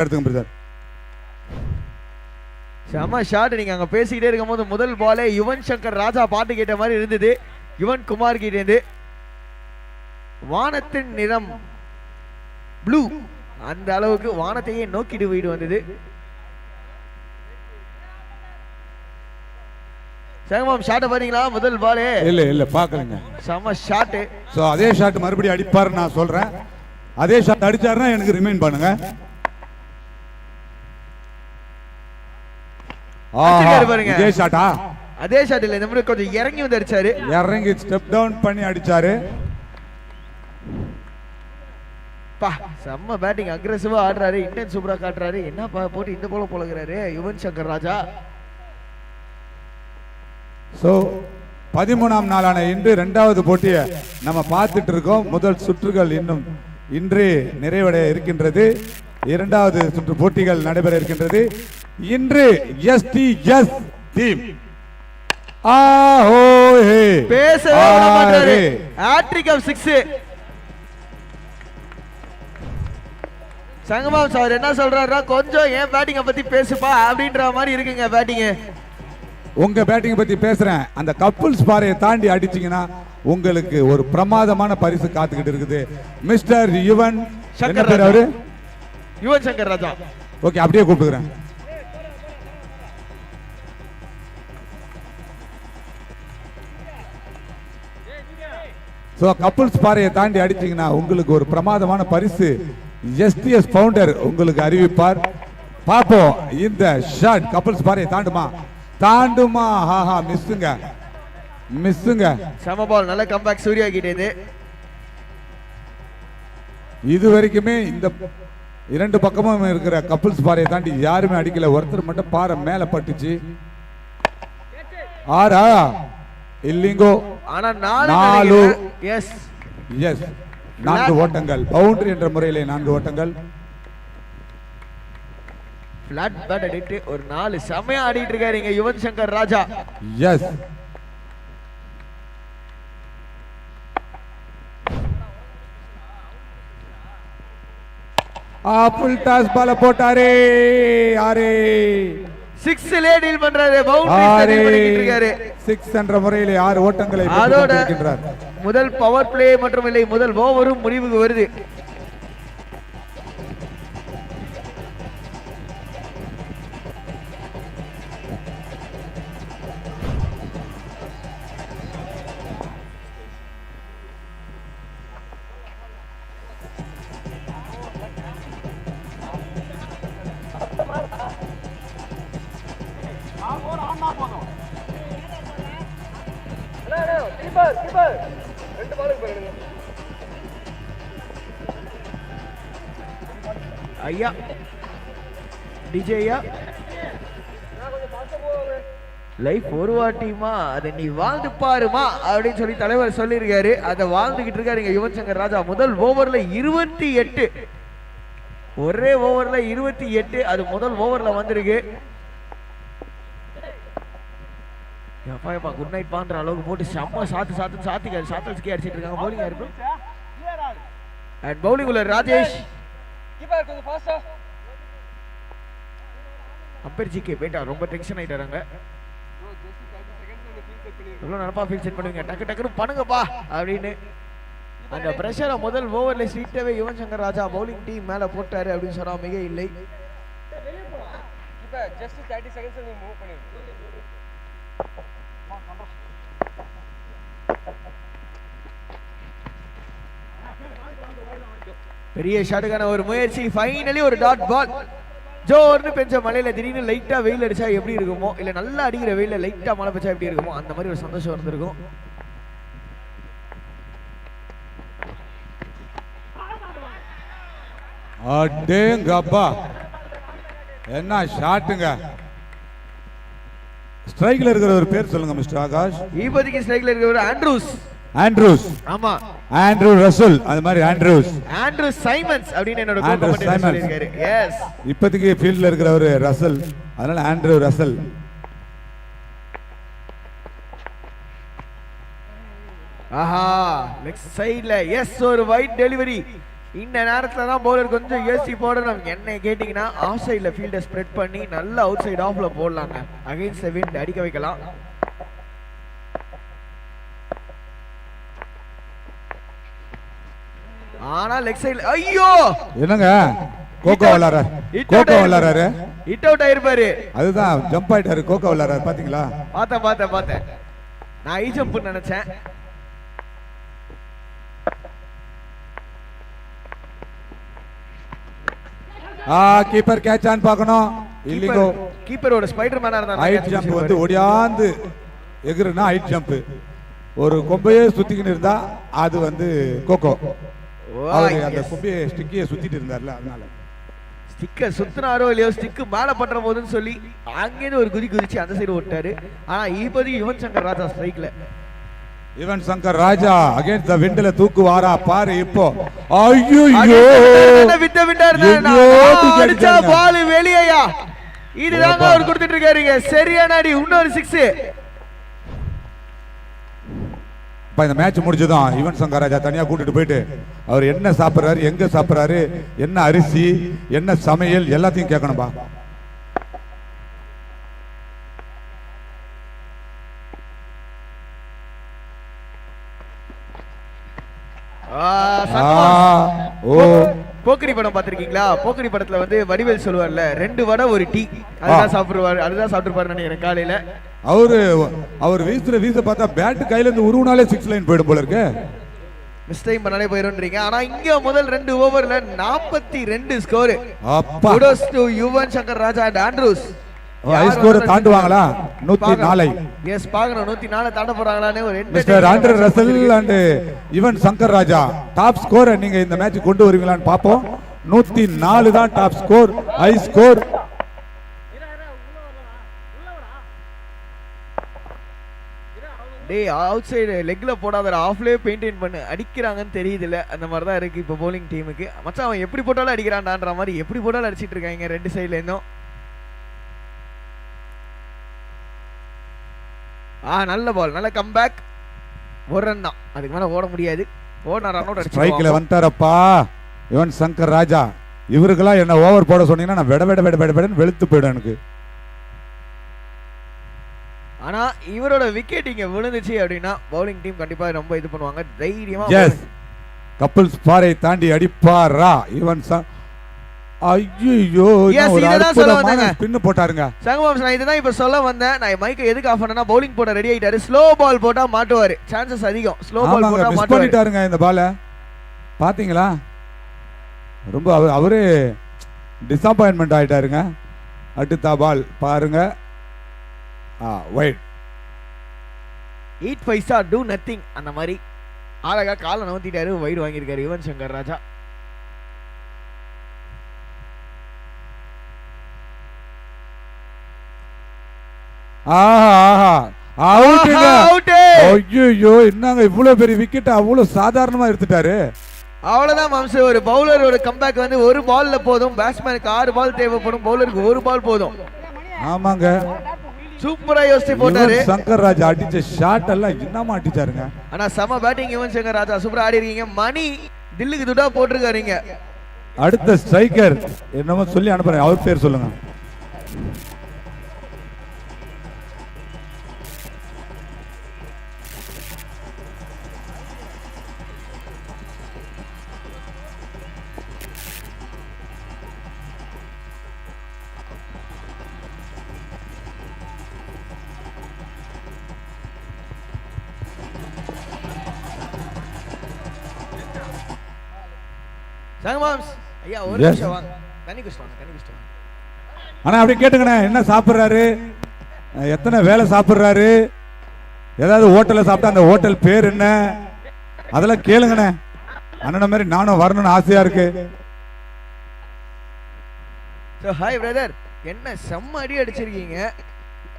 எடுத்துங்க பிரதர். செம ஷாட். நீங்க அங்க பேசிக்கிட்டே இருக்கும்போது முதல் பாலே யுவன் சங்கர் ராஜா பாட்டு கேட்ட மாதிரி இருந்தது. யுவன் குமார் கிட்ட இருந்து வானத்தின் நிறம் ப்ளூ, அந்த அளவுக்கு வானத்தையே நோக்கிட்டு வீடு வந்தது. சங்கமாம் ஷாட் பாத்தீங்களா? முதல் பாலே இல்ல பாக்கலங்க. செம ஷாட். சோ அதே ஷாட் மறுபடியும் அடிப்பாரு நான் சொல்றேன். அதே ஷாட் அடிச்சாருன்னா எனக்கு ரிமைண்ட் பண்ணுங்க. இதே ஷாட்டா? அதே ஷாட் இல்ல, இந்த முறை கொஞ்சம் இறங்கி வந்து அடிச்சாரு. இறங்கி ஸ்டெப் டவுன் பண்ணி அடிச்சாரு. பா செம்ம பேட்டிங், அக்ரெசிவா ஆடுறாரு, இன்டென்ஸ் சூப்பரா காட்டுறாரு. என்ன போட்டு இந்த போல போலகிறாரு யுவன் சங்கர் ராஜா. சோ 13ஆம் நாளான இன்று இரண்டாவது போட்டியை நம்ம பார்த்துட்டு இருக்கோம். முதல் சுற்றுகள் இன்னும் இன்று நிறைவடைய இருக்கின்றது. இரண்டாவது சுற்று போட்டிகள் நடைபெற இருக்கின்றது. இன்று எஸ்டிஎஸ் டீம் பேசவே மாட்டாரு. Hat-trick of 6. சங்கமாம் சார் என்ன சொல்றாருன்னா, கொஞ்சம் ஏன் பேட்டிங்கை பத்தி பேசுப்பா அப்படின்ற மாதிரி இருக்குங்க பேட்டிங். உங்க பேட்டிங் பத்தி பேசுறேன். அந்த கப்புள்ஸ் பாறையை தாண்டி அடிச்சீங்கன்னா உங்களுக்கு ஒரு பிரமாதமான பரிசு காத்துக்கிட்டு இருக்குது. மிஸ்டர் யுவன் சங்கர் ராஜா. யுவன் சங்கர் ராஜா. ஓகே, அப்படியே கூப்பிடுறேன். சோ கப்புள்ஸ் பாறையை தாண்டி அடிச்சீங்கன்னா உங்களுக்கு ஒரு பிரமாதமான பரிசு எஸ்டிஎஸ் ஃபவுண்டர் உங்களுக்கு அறிவிப்பார். பாப்போம் இந்த ஷாட் கப்புள்ஸ் பாறையை தாண்டுமா? ஹாஹா, மிஸ்ஸுங்க. செம பால், நல்ல கம்பேக் சூர்யா கிட்டே. இது வரைக்குமே இந்த இரண்டு பக்கமும் இருக்கிற கப்புள்ஸ் பாறையை தாண்டி யாருமே அடிக்கல. ஒருத்தர் மட்டும் பாறை மேல பட்டுச்சு. ஆறா இல்லிங்கோ? ஆனா 4 எஸ் 4 ஓட்டங்கள். பவுண்டரி என்ற முறையிலே 4 ஓட்டங்கள். பிளாட் பேட் அடிட்டு ஒரு 4 செமையா ஆடிட்டு இருக்காருங்க யுவன் சங்கர் ராஜா. எஸ், ஃபுல் டாஸ் பால போட்டாரே. ஆரே 6 லே டீல் பண்றாரு. பவுண்டரி பண்ணிட்டு இருக்காரு. 6 என்ற முறையிலே 6 ஓட்டங்களை பெற்றிருக்கிறார். முதல் பவர் பிளே மற்றும் இல்லை முதல் ஓவரும் முடிவுக்கு வருது. ஐயா டிஜே ஐயா, லைஃப் ஒரு வாட்டியுமா, அதை நீ வாழ்ந்து பாருமா அப்படின்னு சொல்லி தலைவர் சொல்லியிருக்காரு. அதை வாழ்ந்துகிட்டு இருக்காருங்க யுவன் சங்கர் ராஜா. முதல் ஓவர்ல 28, ஒரே ஓவர்ல 28. அது முதல் ஓவர்ல வந்திருக்கு. குட் நைட் பான்ற அளவுக்கு போட்டு செம்ம சாத்துக்கு அடிச்சிட்டு இருக்காங்க. பவுலிங் இருக்கும் அண்ட் பவுலிங் உள்ள ராஜேஷ் அம்பேர் ஜிகே பேட்டா ரொம்ப டென்ஷன் ஆயிட்டாங்க. எவ்வளவு நினப்பா ஃபீல் செட் பண்ணுவீங்க, டக்குன்னு பண்ணுங்கப்பா அப்படின்னு அந்த பிரஷரை முதல் ஓவர்ல ஸ்ட்ரீட்டாவே யுவன் சங்கர் ராஜா பவுலிங் டீம் மேல போட்டாரு அப்படின்னு சொன்னா மிக இல்லை. பெரிய ஷாட்டுக்கான ஒரு முயற்சி. ஃபைனலி ஒரு டாட் பால். ஜோர்னு பெஞ்ச மலையில திடீர்னு லைட்டா வெயில் அடிச்சா எப்படி இருக்குமோ, இல்ல நல்லா அடிக்கிற வெயில லைட்டா மழை பெஞ்சா எப்படி இருக்குமோ அந்த மாதிரி ஒரு சந்தோஷம் வந்திருக்கும். அடேங்கப்பா, என்ன ஷாட்டுங்க. ஸ்ட்ரைக்ல இருக்கிற ஒரு பேர் சொல்லுங்க மிஸ்டர் ஆகாஷ். இப்போதைக்கு ஸ்ட்ரைக்ல இருக்கிற ஆண்ட்ரூஸ். ஆமா, ஆண்ட்ரூ ரசல். அது மாதிரி ஆண்ட்ரூ சைமன்ஸ் அப்படின்னு என்னோட கோபமேட்டர் சொல்லிருக்காரு. எஸ், இப்போதைக்கு ஃபீல்ட்ல இருக்கிறவர் ரசல், அதனால ஆண்ட்ரூ ரசல். ஆஹா, லெக் சைடுல எஸ் ஒரு வைட் டெலிவரி. இந்த நேரத்துல தான் பவுலர் கொஞ்சம் யோசி போடணும். என்ன கேட்டீங்கன்னா ஆஃப் சைட்ல ஃபீல்டை ஸ்ப்ரெட் பண்ணி நல்ல அவுட் சைடு ஆஃப்ல போடலாங்க. அகைன்ஸ்ட் தி விண்ட் அடிக்க வைக்கலாம். ஆனா லெக் சைடுல ஐயோ என்னங்க கோகோ விளையாடுறாரு, கோகோ விளையாடுறாரு, ஹிட் அவுட் ஆயிருப்பாரு. அதுதான் ஜம்ப் ஆயிட்டாரு, கோகோ விளையாடுறாரு. பாத்தீங்களா? பார்த்தேன் நான் ஹை ஜம்ப் நினைச்சேன். கீப்பர் கேட்ச் ஆன் பார்க்கணும். இல்லிங்கோ கீப்பரோட ஸ்பைடர் மேனா இருந்தா ஹைட் ஜம்ப் வந்து ஓடியாந்து எகுறுனா ஹைட் ஜம்ப். ஒரு கொம்பையே சுத்திக்கிட்டு இருந்தா அது வந்து கோகோ. அவரு அந்த கொம்பையை ஸ்டிக்கியை சுத்திட்டு இருந்தார்ல, அதனால ஸ்டிக்க சுத்தினாரோ இல்லையோ ஸ்டிக் மேல பண்ற போதுன்னு சொல்லி அங்கேயிருந்து ஒரு குதிச்சு அந்த சைடு ஓட்டாரு. ஆனா இப்போதைக்கு யுவன் சங்கர் ராஜா ஸ்ட்ரைக்ல. யுவன் சங்கர் ராஜா அகைன்ஸ்ட் தி விண்ட்ல தூக்குவாரா பாரு இப்போ. ஐயோ அடிச்சா பால் வெளியயா. இதுதாங்க அவர் கொடுத்துட்டு இருக்காருங்க. சரியான அடி. இன்னொரு 6. இந்த மேட்ச் முடிஞ்சதும் யுவன் சங்கர் ராஜா தனியா கூட்டிட்டு போயிட்டு அவர் என்ன சாப்பிடுறாரு, எங்க சாப்பிடுறாரு, என்ன அரிசி, என்ன சமையல் எல்லாத்தையும் கேட்கணும்பா. போக்கரி படம் பாத்திருக்கீங்களா? போக்கரி படத்துல வந்து வடிவேல் சொல்லுவார்ல, 2 வடை ஒரு டீ, அதுதான் சாப்பிடுவாரு, அதுதான் சாப்பிட்டுருப்பாரு நினைக்கிறேன் காலையில. அவர் வீச பார்த்தா பேட் கையில இருந்து உருவுனாலே 6 லைன் போயிடும் போல இருக்கு. மிஸ் டைம் பண்ணாலே போயிடும்ன்றீங்க. ஆனா இங்க முதல் 2 ஓவர்ல 42 ஸ்கோர். அப்பா kudos to Yuvan Shankar Raja and Andrews. High score தாண்டுவாங்களா? 104. எஸ், பாக்கணும் 104 தாண்ட போறாங்களானே. ஒரு mister Andre Russell and Yuvan Shankar Raja top score நீங்க இந்த மேட்ச் கொண்டு வருவீங்களான்னு பாப்போம். 104 தான் டாப் ஸ்கோர், ஹை ஸ்கோர். டேய் அவுட் சைடு லெக்ல போடாத, ஆஃப்லயே பெயின்டைன் பண்ணு. அடிக்கிறாங்கன்னு தெரியுதுல்ல, அந்த மாதிரி தான் இருக்கு இப்போ போலிங் டீமுக்கு. மச்சான் அவன் எப்படி போட்டாலும் அடிக்கிறான்டான்ற மாதிரி எப்படி போட்டாலும் அடிச்சிட்டு இருக்காங்க 2 சைடுல இருந்தும். நல்ல பால், நல்ல கம்பேக். ஒரு ரன் தான், அதுக்கு மேல ஓட முடியாது. ஓட ரன் அவுட் அடிச்சு ஸ்ட்ரைக்ல வந்துட்டாரப்பா யுவன் சங்கர் ராஜா. இவருக்கெல்லாம் என்ன ஓவர் போட சொன்னீங்கன்னா நான் வெடன்னு வெளுத்து போயிடும் எனக்கு. ஆனா இவரோட விக்கெட் இங்க விழுந்துச்சு அப்படின்னா பவுலிங் டீம் கண்டிப்பா ரொம்ப இது பண்ணுவாங்க, தைரியமா. எஸ், கபில் ஸ்பாரை தாண்டி அடிப்பாரா யுவன் ஐயோ ஸ்பின் போட்டாருங்க. சங்கமாம்ஸ், நான் இதுதான் இப்ப சொல்ல வந்தேன். நான் மைக்கை எதுக்கு ஆஃப் பண்ணேன்னா பவுலிங் போட ரெடி ஆயிட்டாரு. ஸ்லோ பால் போட்டா மாட்டுவாரு, சான்சஸ் அதிகம். ஸ்லோ பால் போட்டா மிஸ் பண்ணிட்டாருங்க இந்த பால. பாத்தீங்களா? ரொம்ப அவரே டிசப்பாயின்மெண்ட் ஆயிட்டாருங்க. அடுத்த பால் பாருங்க, வைட். 8 பைசா டூ நத்திங் அந்த மாதிரி அழகா காலை நவுத்திட்டாரு. வைடு வாங்கியிருக்காரு யுவன் சங்கர் ராஜா. என்னங்க இவ்வளவு பெரிய விக்கெட் அவ்வளவு சாதாரணமா எடுத்துட்டாரு. அவ்வளவுதான் மாம்சு. ஒரு பவுலர் ஒரு கம்பேக் வந்து ஒரு பால்ல போதும். பேட்ஸ்மேனுக்கு 6 பால் தேவைப்படும், பவுலருக்கு 1 பால் போதும். ஆமாங்க, சூப்பரா யோசிச்சு போட்டாரு. சங்கர் ராஜா அடிச்ச ஷாட் எல்லாம் என்னமா அடிச்சாருங்க. ஆனா சம பேட்டிங் யுவன் சங்கர் ராஜா, சூப்பரா ஆடி இருக்கீங்க. மணி தில்லுக்கு துடா போட்டிருக்காருங்க. அடுத்த ஸ்ட்ரைக்கர் என்னமோ சொல்லி அனுப்புறேன், அவர் பேர் சொல்லுங்க. சங்கமாம்ஸ் ஐயா ஒரு நிமிஷம் வாங்க, தண்ணி குடிச்சிட்டு வாங்க. ஆனா அப்படி கேட்டுங்கண்ணே, என்ன சாப்பிடுறாரு, எத்தனை வேலை சாப்பிடுறாரு, ஏதாவது ஹோட்டல்ல சாப்பிட்டா அந்த ஹோட்டல் பேர் என்ன, அதெல்லாம் கேளுங்கண்ணே. அண்ணன மாதிரி நானும் வரணும்னு ஆசையா இருக்கு. ஹாய் பிரதர், என்ன செம்ம அடி அடிச்சிருக்கீங்க.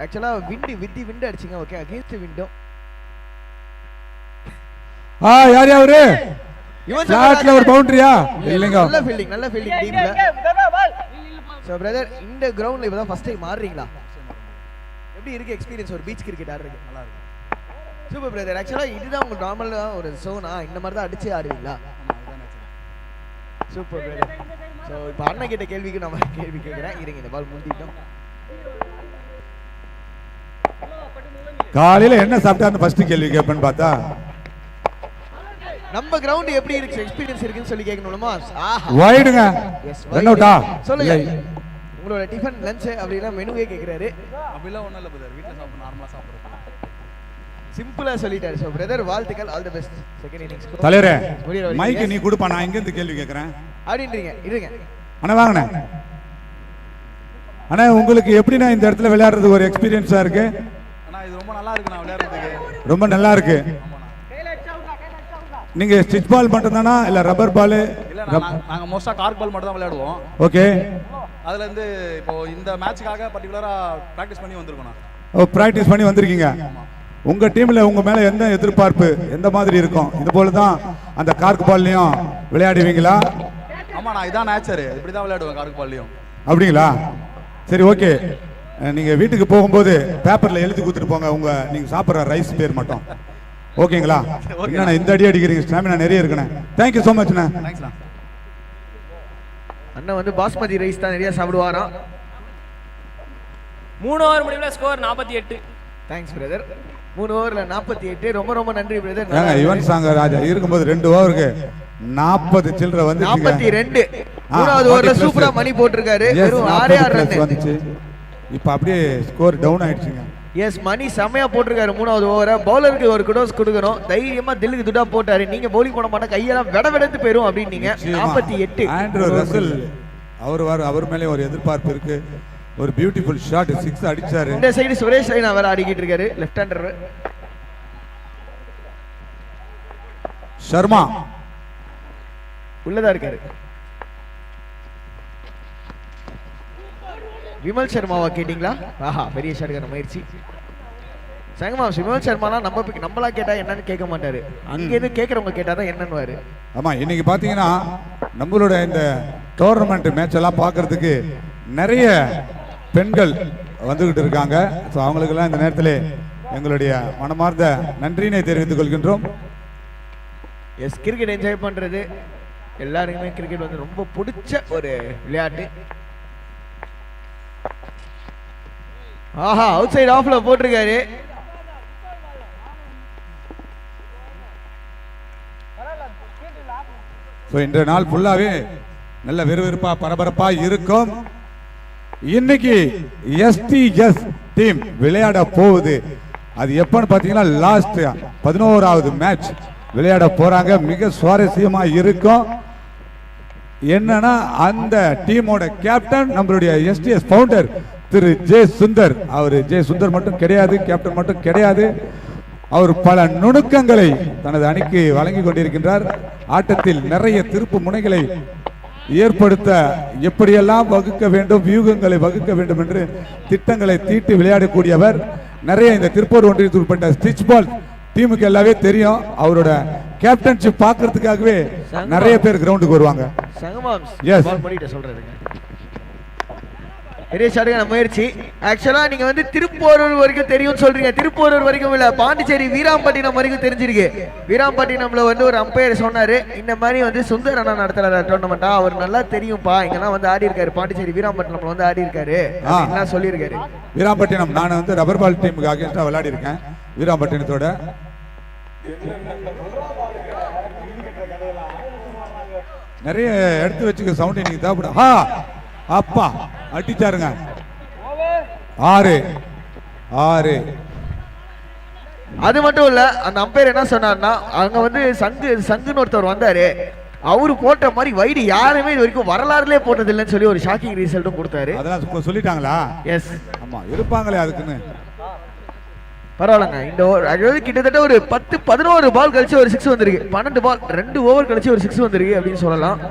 ஆக்சுவலா விண்டு அடிச்சிங்க. Okay, against விண்டும். யார் யாரு ஷாட்ல ஒரு பவுண்டரியா? இல்லங்க, நல்ல ஃபீல்டிங் டீம்ல. சோ பிரதர், இந்த கிரவுண்ட்ல இப்பதான் ஃபர்ஸ்ட் டைம் ஆடுறீங்களா? எப்படி இருக்கு எக்ஸ்பீரியன்ஸ் ஒரு பீச் கிரிக்கெட் ஆடுறது? நல்லா இருக்கு. Super brother. ஆக்சுவலா இதுதான் உங்களுக்கு நார்மலா ஒரு சோனா இந்த மாதிரி தான் அடிச்சு ஆடுவீங்களா? Super brother. ஸோ இப்போ அண்ணன் கிட்ட கேள்விக்கு நம்ம கேள்வி கேட்குறேன். இருங்க, இந்த பால் முந்திட்டோம். காலையில என்ன சாப்பிட்டான்னு ஃபர்ஸ்ட் கேள்வி கேட்பேன்னு பார்த்தா நம்ம கிரவுண்ட் எப்படி இருக்கு, எக்ஸ்பீரியன்ஸ் இருக்குன்னு சொல்லி கேட்கணுமா? வைடுங்க. எஸ், ரன் அவுட்டா? சொல்லுங்க. உங்களோட டிஃபன் லஞ்ச் அப்படினா மெனுவே கேக்குறாரு. அப்படிலாம் ஒண்ணும் இல்ல பிரதர், வீட்ல சாப்பிட நார்மலா சாப்பிடுறோம். சிம்பிளா சொல்லிட்டாரு. சோ பிரதர், வாழ்த்துக்கள், all the best. Second innings தலைவரே, மைக் நீ கொடுப்பா, நான் இங்க இருந்து கேள்வி கேக்குறேன் அப்படின்றீங்க. இருங்க அண்ணா, வாங்கண்ணே. அண்ணா, உங்களுக்கு எப்படின்னா இந்த இடத்துல விளையாடுறது ஒரு எக்ஸ்பீரியன்ஸா இருக்கு? ஆனா இது ரொம்ப நல்லா இருக்கு, நான் விளையாடுறதுக்கு ரொம்ப நல்லா இருக்கு. நீங்க ஸ்டிச் பால் மட்டும் தானா இல்ல ரப்பர் பால்? இல்ல, நாங்க மோஸ்டா கார்க் பால் மட்டும் தான் விளையாடுவோம். ஓகே. அதுல இருந்து இப்போ இந்த மேட்சுக்காக பர்టిక్యులரா பிராக்டீஸ் பண்ணி வந்திருக்கோம். ஓ, பிராக்டீஸ் பண்ணி வந்திருக்கீங்க. உங்க டீம்ல உங்க மேல எந்த எதிர்பார்ப்பு, எந்த மாதிரி இருக்கும்? இது போல தான் அந்த கார்க் பால்லையும் விளையாடுவீங்களா? ஆமா, நான் இதான் நேச்சர், இப்படி தான் விளையாடுவேன் கார்க் பால்லையும். அப்படிங்களா? சரி, ஓகே. நீங்க வீட்டுக்கு போகும்போது பேப்பர்ல எழுதி கொடுத்துட்டு போங்க உங்க நீங்க சாப்பிட்ற ரைஸ் பேர் மட்டும். ஓகேங்களா? என்ன இந்த அடி அடிக்கிறீங்க, ஸ்டாமினா நிறைய இருக்குண்ணே. தேங்க்யூ ஸோ மச்ண்ணே. தேங்க்ஸ்ண்ணா. அண்ணா வந்து பாஸ்மதி ரைஸ் தான் நிறைய சாப்பிடுவாராம். 3 ஓவர் முடிவுல ஸ்கோர் 48. Thanks brother. 3 ஓவர்ல 48. ரொம்ப ரொம்ப நன்றி பிரதர். ஏங்க, யுவன் சாங்கர் ராஜா இருக்கும்போது 2 ஓவருக்கு 40 சில்லற வந்து 42. மூணாவது ஓவர்ல சூப்பரா மணி போட்டுருக்காரு. வெறும் 6 ரன் வந்துச்சு. இப்போ அப்படியே ஸ்கோர் டவுன் ஆயிடுச்சுங்க. எஸ், மணி செமையா போட்டிருக்காரு மூணாவது ஓவரை. பவுலருக்கு ஒரு குடோஸ் கொடுக்கணும். தைரியமா தில்லுக்கு துடா போட்டாரு. நீங்க பவுலிங் பண்ண மாட்டா கையெல்லாம் வெடவெடுத்து போயிரும் அப்படின்னீங்க. 48. ஆண்ட்ரூ ரசல் அவர் மேலே ஒரு எதிர்பார்ப்பு இருக்கு. ஒரு பியூட்டிஃபுல் ஷாட், 6 அடிச்சாரு. இந்த சைடு சுரேஷ் ரெய்னா வேற அடிக்கிட்டு இருக்காரு, லெஃப்ட் ஹேண்டர். சர்மா உள்ளதா இருக்காரு. விமல் சர்மாவா கேட்டீங்களா? ஆஹா, பெரிய ஷாட்டுக்கான முயற்சி. சங்கமா, விமல் சர்மாலாம் நம்மளா கேட்டா என்னன்னு கேட்க மாட்டாரு. அங்க எது கேட்கறவங்க கேட்டாதான் என்னன்னு. ஆமா, இன்னைக்கு பாத்தீங்கன்னா நம்மளோட இந்த டோர்னமெண்ட் மேட்ச் எல்லாம் பார்க்கறதுக்கு நிறைய பெண்கள் வந்துகிட்டு இருக்காங்க. ஸோ அவங்களுக்கெல்லாம் இந்த நேரத்தில் எங்களுடைய மனமார்ந்த நன்றியினை தெரிவித்துக் கொள்கின்றோம். எஸ், கிரிக்கெட் என்ஜாய் பண்றது எல்லாருக்குமே கிரிக்கெட் வந்து ரொம்ப பிடிச்ச ஒரு விளையாட்டு. ஆஹா, அவுட் சைடு ஆஃப்ல போட்டிருக்காரு. ஸோ இன்றைய நாள் ஃபுல்லாவே நல்ல விறுவிறுப்பா பரபரப்பா இருக்கும். இன்னைக்கு எஸ்டிஎஸ் டீம் விளையாட போகுது. அது எப்பன்னு பாத்தீங்கன்னா லாஸ்ட் 11வது மேட்ச் விளையாட போறாங்க. மிக சுவாரஸ்யமா இருக்கும். என்னன்னா அந்த டீமோட கேப்டன் நம்மளுடைய எஸ்டிஎஸ் ஃபவுண்டர் திரு ஜே சுந்தர். அவர் ஜே சுந்தர் மட்டும் கிடையாது, கேப்டன் மட்டும் கிடையாது. அவர் பல நுணுக்கங்களை தனது அணிக்கு வழங்கி கொண்டிருக்கின்றார். ஆட்டத்தில் நிறைய திருப்பு முனைகளை ஏற்படுத்த எப்படியெல்லாம் வகுக்க வேண்டும், வியூகங்களை வகுக்க வேண்டும் என்று திட்டங்களை தீட்டி விளையாடக்கூடியவர். நிறைய இந்த திருப்பூர் ஒன்றியத்தில் உட்பட்ட ஸ்டிச் பால் டீமுக்கு எல்லாமே தெரியும். அவரோட கேப்டன்ஷிப் பார்க்கறதுக்காகவே நிறைய பேர் கிரவுண்டுக்கு வருவாங்க. பெரிய ஷாட்டுக்கான முயற்சி. ஆக்சுவலா நீங்க வந்து திருப்போரூர் வரைக்கும் தெரியும் சொல்றீங்க. திருப்போரூர் வரைக்கும் இல்ல, பாண்டிச்சேரி வீராம்பட்டினம் வரைக்கும் தெரிஞ்சிருக்கு. வீராம்பட்டினம்ல வந்து ஒரு அம்பையர் சொன்னாரு, இந்த மாதிரி வந்து சுந்தர் அண்ணா நடத்துற டோர்னமெண்டா, அவர் நல்லா தெரியும்பா, இங்கெல்லாம் வந்து ஆடி இருக்காரு, பாண்டிச்சேரி வீராம்பட்டினம்ல வந்து ஆடி இருக்காரு அப்படின்னு சொல்லியிருக்காரு. வீராம்பட்டினம் நான் வந்து ரப்பர் பால் டீமுக்கு அகேன்ஸ்டா விளையாடி இருக்கேன். வீராம்பட்டினத்தோட நிறைய எடுத்து வச்சுக்க சவுண்ட் இன்னைக்கு தேவைப்படும். அப்பா அடிச்சாருங்க. 6. அது மட்டும் இல்ல, அந்த அம்பையர் என்ன சொன்னார்னா, அங்க வந்து சங்குன்னு ஒருத்தர் வந்தாரு, அவரு போட்ட மாதிரி வைடு யாருமே இது வரைக்கும் வரலாறுலே போட்டது இல்லைன்னு சொல்லி ஒரு ஷாக்கிங் ரிசல்ட்டும் கொடுத்தாரு. அதெல்லாம் சொல்லிட்டாங்களா? எஸ், ஆமா, இருப்பாங்களே அதுக்குன்னு. பரவாயில்லங்க. இந்த ஓவர் அதாவது கிட்டத்தட்ட ஒரு 10-11 பால் கழிச்சு ஒரு 6 வந்திருக்கு. 12 பால் 2 ஓவர் கழிச்சு ஒரு 6 வந்திருக்கு அப்படின்னு சொல்லலாம்.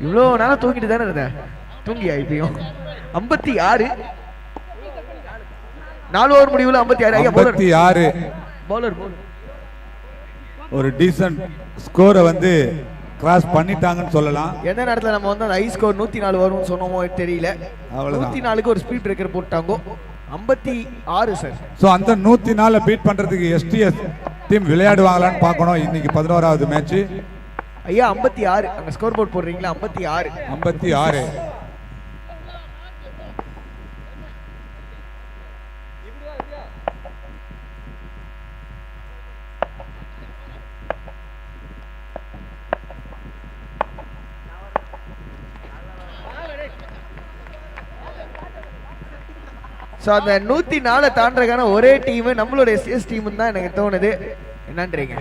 இவ்வளவு நேரம் தூங்கிட்டு தானே இருந்தேன், தூங்கியா இப்பயும்? 56. 4 ஓவர் முடிவுல 56. பவுலர் ஒரு டீசன்ட் ஸ்கோரை வந்து கிராஸ் பண்ணிட்டாங்கன்னு சொல்லலாம். எந்த நேரத்தில் நம்ம வந்து அந்த ஹை ஸ்கோர் 104 வரும்னு சொன்னோமோ தெரியல. 104க்கு ஒரு ஸ்பீட் பிரேக்கர் போட்டாங்க. 56 சார். ஸோ அந்த 104 பீட் பண்றதுக்கு எஸ்டிஎஸ் டீம் விளையாடுவாங்களான்னு பார்க்கணும். இன்னைக்கு 11வது மேட்ச். ஐயா 56 அங்க ஸ்கோர் போர்ட் போடுறீங்களா? 56 56. ஸோ அந்த 104 தாண்டறதுக்கான ஒரே டீம் நம்மளோட எஸ்எஸ் டீம் தான் எனக்கு தோணுது. என்னன்றீங்க?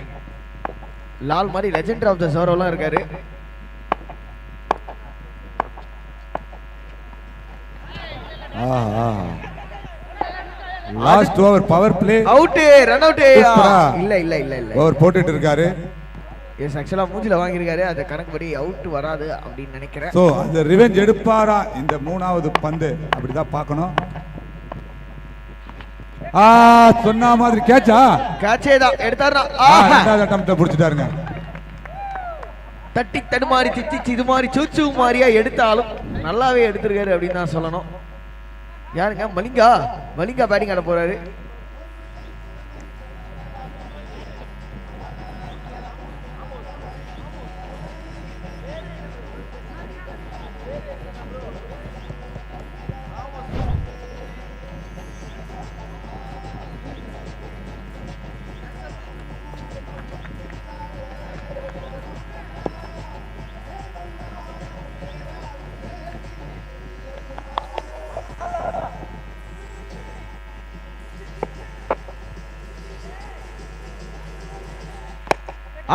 லால் மாதிரி லெஜெண்ட் ஆஃப் த சோரோலாம் இருக்காரு. Last over power play out, run out. இல்ல இல்ல இல்ல இல்ல ஓவர் போட்டுட்டு இருக்காரு. எஸ், ஆக்சுவலா மூஞ்சில வாங்கியிருக்காரு. அது கணக்குப்படி அவுட் வராது அப்படின்னு நினைக்கிறேன். ஸோ அந்த ரிவெஞ்ச் எடுப்பாரா இந்த 3வது பந்து? அப்படிதான் பார்க்கணும். சொன்ன மாதிரி கேட்சா? கேட்சே தான் எடுத்தாருனா. ரெண்டாவது அட்டம்ப்ட புடிச்சிட்டாருங்க. தட்டி தடுமாறி திச்சி இது மாதிரி சூச்சு மாதிரியா எடுத்தாலும் நல்லாவே எடுத்திருக்காரு அப்படின்னு தான் சொல்லணும். யாருங்க? மலிங்கா. மலிங்கா பேட்டிங் ஆட போறாரு.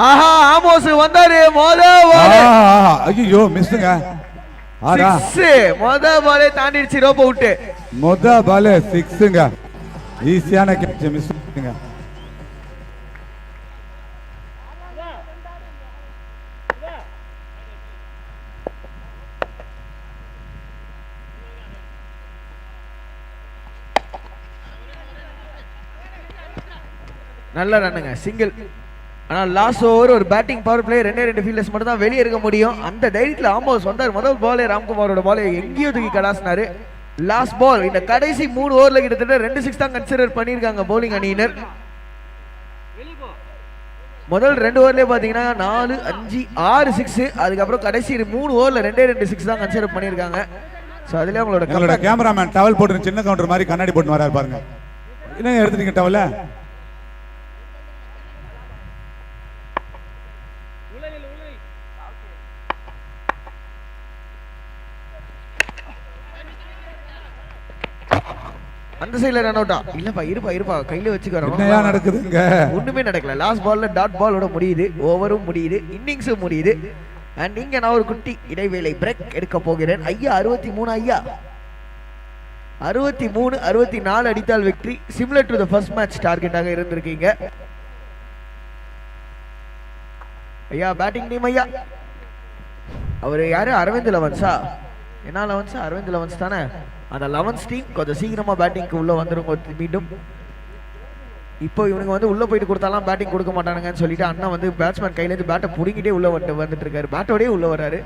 ஆஹா, ஆமோஸ் வந்தாரு. ஐயோ மிஸ்ங்க. மொத பாலே தாண்டிடுச்சு. Rope out. மொத பாலே 6ங்க. ஈஸியான கேட்ச் மிஸ்ங்க. நல்ல ரன்னுங்க, சிங்கிள். ஆனால் லாஸ்ட் ஓவர் ஒரு பேட்டிங் பவர் பிளே 2 ஃபீல்டர்ஸ் மட்டும் தான் வெளியே இருக்க முடியும். அந்த தைரியத்தில் ஆமோஸ் வந்தார். முதல் பாலே ராம்குமாரோட பாலே எங்கேயோ தூக்கி கடாசினாரு. Last ball. இந்த கடைசி 3 ஓவர்ல கிட்டத்தட்ட 2 6 தான் கன்சிடர் பண்ணியிருக்காங்க பவுலிங் அணியினர். முதல் 2 ஓவர்லேயே பார்த்தீங்கன்னா 4 5 6 6. அதுக்கப்புறம் கடைசி 3 ஓவர்ல 2 6 தான் கன்சிடர் பண்ணியிருக்காங்க. ஸோ அதுலேயே அவங்களோட கேமராமேன் டவல் போட்டு சின்ன கவுண்டர் மாதிரி கண்ணாடி போட்டு வராரு பாருங்க. என்ன எடுத்துட்டீங்க டவல? அந்த சைடுல ரன் அவுட்டா? இல்லப்பா, இருப்பா கையில வச்சுக்கறோம். என்னயா நடக்குதுங்க? ஒண்ணுமே நடக்கல. லாஸ்ட் பால்ல டாட் பாலோட முடியுது. ஓவரும் முடியுது, இன்னிங்ஸும் முடியுது. அண்ட் இங்க நான் ஒரு குட்டி இடைவேளை பிரேக் எடுக்க போகிறேன். ஐயா 63 ஐயா 63 64 அடித்தால் வெற்றி. Similar to the first match டார்கெட்டாக இருந்திருக்கீங்க. ஐயா பேட்டிங் டீம் ஐயா. அவர் யாரு? அரவிந்த் லவன்ஸா? என்ன லவன்ஸ்? அரவிந்த் லவன்ஸ் தானே. அந்த 11th டீம் கொஞ்சம் சீக்கிரமா பேட்டிங்க்கு உள்ள வந்துருங்க மீண்டும். இப்போ இவனுங்க வந்து உள்ள போயிட்டு கொடுத்தாலாம் பேட்டிங் கொடுக்க மாட்டானுங்கன்னு சொல்லிட்டு அண்ணா வந்து பேட்ஸ்மேன் கையில இருந்து பேட்டை புடிங்கிட்டே உள்ள வந்துட்டு இருக்காரு. பேட்டோடயே உள்ள வராரு.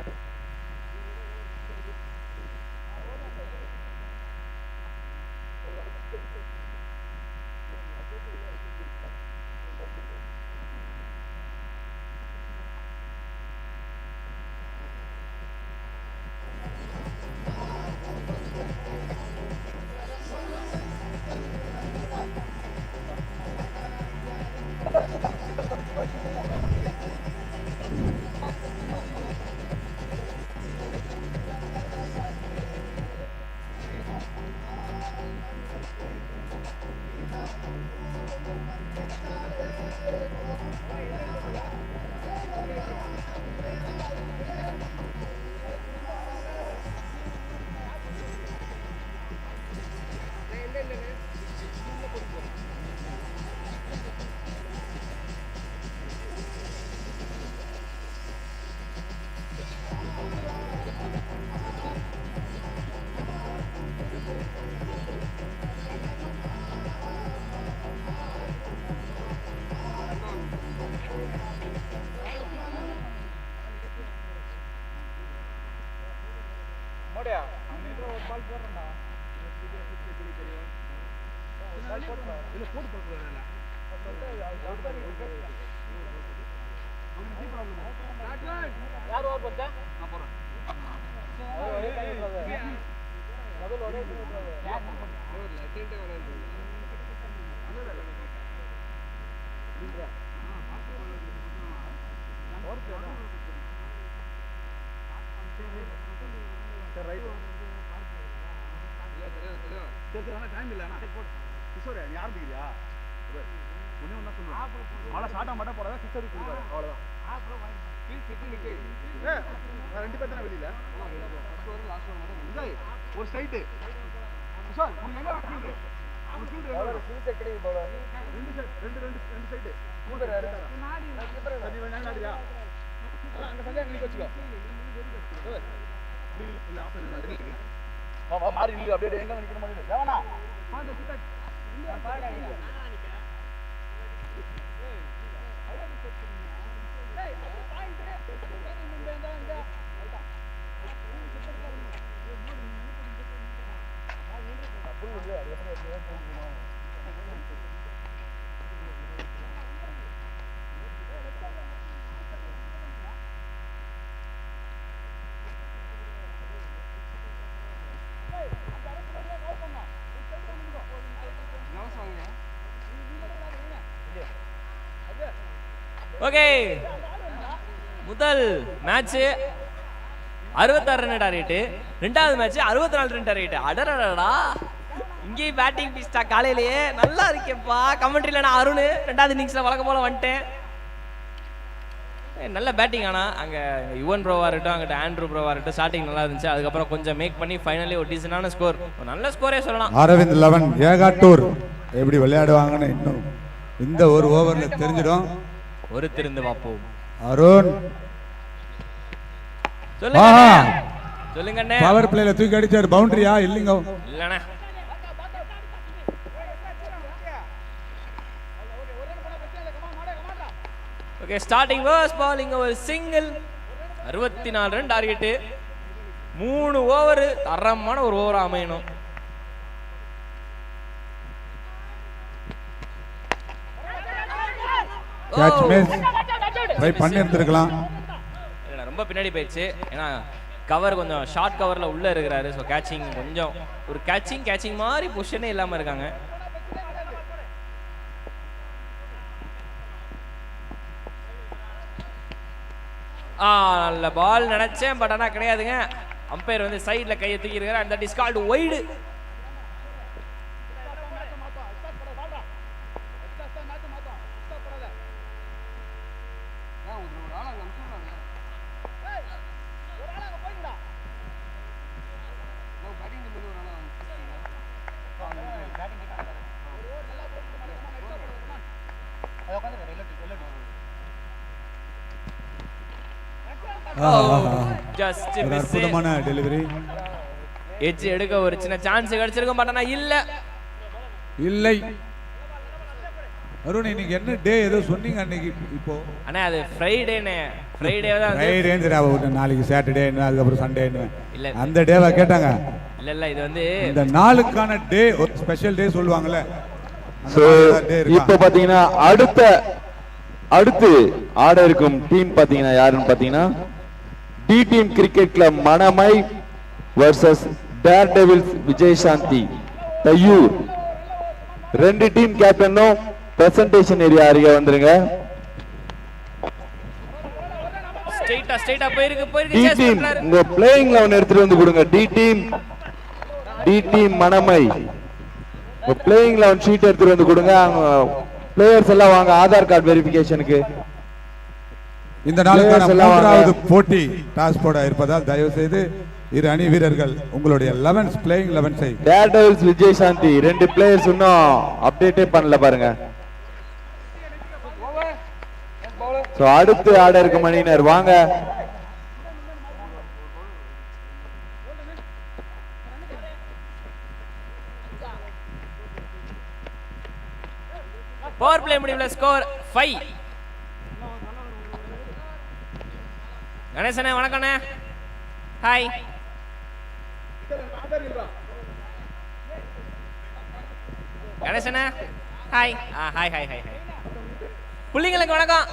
டைம் இல்ல கிஷோர் நீ ஆரம்பிக்கிறியா ஒண்ணே ஒண்ணா சொல்லுங்க மழை ஷார்ட்டா மட்டும் போடாத கிஷோர் கொடுப்பாரு அவ்வளவுதான் ரெண்டு பேர் தானே வெளியில ஒரு ஸ்ட்ரைட் கிஷோர் உனக்கு எங்க ஃபீல்ட் உனக்கு ஃபீல்ட் எவ்வளவு ஃபீல்ட் கிடைக்குது போல ரெண்டு சைடு மூணு யாரு சரி வேணா நாடியா அங்க சஞ்சய் நீ வச்சுக்கோ இல்ல ஆஃபர் வா மாறி இல்ல அப்படியே எங்க நிக்கிற மாதிரி தேவனா பாத்து சிட்ட நான் பாடா இல்ல நான் நிக்கிறேன் ஏய் பாயிண்ட் இங்க இங்க ஓகே முதல் மேட்ச் 66 ரன் டார்கெட், ரெண்டாவது மேட்ச் 64 ரன் டார்கெட். அடடடா, இங்கேயும் பேட்டிங் பிஸ்டா காலையிலேயே நல்லா இருக்கேன்ப்பா. கமெண்ட்ரியில் நான் அருண் ரெண்டாவது இன்னிங்ஸில் வழக்கம் போல வந்துட்டேன். நல்ல பேட்டிங். ஆனால் அங்கே யுவன் ப்ரோவாக இருக்கட்டும், அங்கிட்ட ஆண்ட்ரூ ப்ரோவாக இருக்கட்டும், ஸ்டார்டிங் நல்லா இருந்துச்சு. அதுக்கப்புறம் கொஞ்சம் மேக் பண்ணி ஃபைனலி ஒரு டீசனான ஸ்கோர், நல்ல ஸ்கோரே சொல்லலாம். அரவிந்த் 11 ஏகாட்டூர் எப்படி விளையாடுவாங்கன்னு இன்னும் இந்த ஒரு ஓவரில் தெரிஞ்சிடும். ஒரு திருந்து பார்ப்போம். அருண் சொல்லுங்க. பவர் பிளேல தூக்கி அடிச்சாரு. பவுண்டரியா இல்லைங்க? இல்லண்ணே. Okay, starting first ball. இங்க ஒரு சிங்கிள், 64 ரன் டார்கெட். 3 ஓவர் தரமான ஒரு ஓவர் அமையணும். Catch miss. ட்ரை பண்ணி இருந்திருக்கலாம். ரொம்ப பின்னாடி போயிடுச்சு. ஏன்னா கவர் கொஞ்சம் ஷார்ட் கவர்ல உள்ள இருக்கிறாரு. ஸோ கேட்சிங் கொஞ்சம் ஒரு கேட்சிங் மாதிரி பொசிஷனே இல்லாம இருக்காங்க. நல்ல பால் நினைச்சேன், பட் ஆனா கிடையாதுங்க. அம்பையர் வந்து சைட்ல கையை தூக்கி இருக்கிறார். அந்த இஸ் கால்ட் வைடு. அற்புதமான டெலிவரி. எட்ஜ் எடுக்க ஒரு சின்ன சான்ஸ் கிடைச்சிருக்கும், பட் ஆனா இல்லை. அருண், இன்னைக்கு என்ன டே ஏதோ சொன்னீங்க அன்னைக்கு? இப்போ அண்ணா அது ஃப்ரைடேனே. ஃப்ரைடே தான். ஃப்ரைடே நாளைக்கு சாட்டர்டே, அதுக்கப்புறம் சண்டே இல்ல, அந்த டேவா கேட்டாங்க. இல்ல இது வந்து இந்த நாளுக்கான டே, ஒரு ஸ்பெஷல் டே சொல்லுவாங்கல்ல. இப்போ பாத்தீங்கன்னா அடுத்து ஆட இருக்கும் டீம் பாத்தீங்கன்னா யாருன்னு பாத்தீங்கன்னா D team cricket club Manamai versus dare devils Vijayasanthi Thaiyur. 2 team கேப்டனும் பிரசன்டேஷன் ஏரியா அருகே வந்துருங்க. ஸ்ட்ரைட்டா போயிருக்கு. டி டீம் உங்க பிளேயிங் 11 எடுத்துட்டு வந்து கொடுங்க. டி டீம் மணமை பிளேயிங் 11 ஷீட் எடுத்துட்டு வந்து கொடுங்க. பிளேயர்ஸ் எல்லாம் வாங்க ஆதார் கார்டு வெரிஃபிகேஷனுக்கு. இந்த நாளுக்கான மூன்றாவது போட்டி டாஸ் போட இருப்பதால் தயவு செய்து இரு அணி வீரர்கள் உங்களுடைய 11 playing 11 dare devils Vijayashanthi 2 players இன்னும் அப்டேட்டே பண்ணல பாருங்க. சோ அடுத்து ஆட இருக்கும் அணியினர் வாங்க. பவர் பிளே முடிவுல ஸ்கோர் 5. கணேசனே வணக்கண்ணே. ஹாய். கணேசனா hi hi hi hi hi புள்ளிங்களுக்கு வணக்கம்.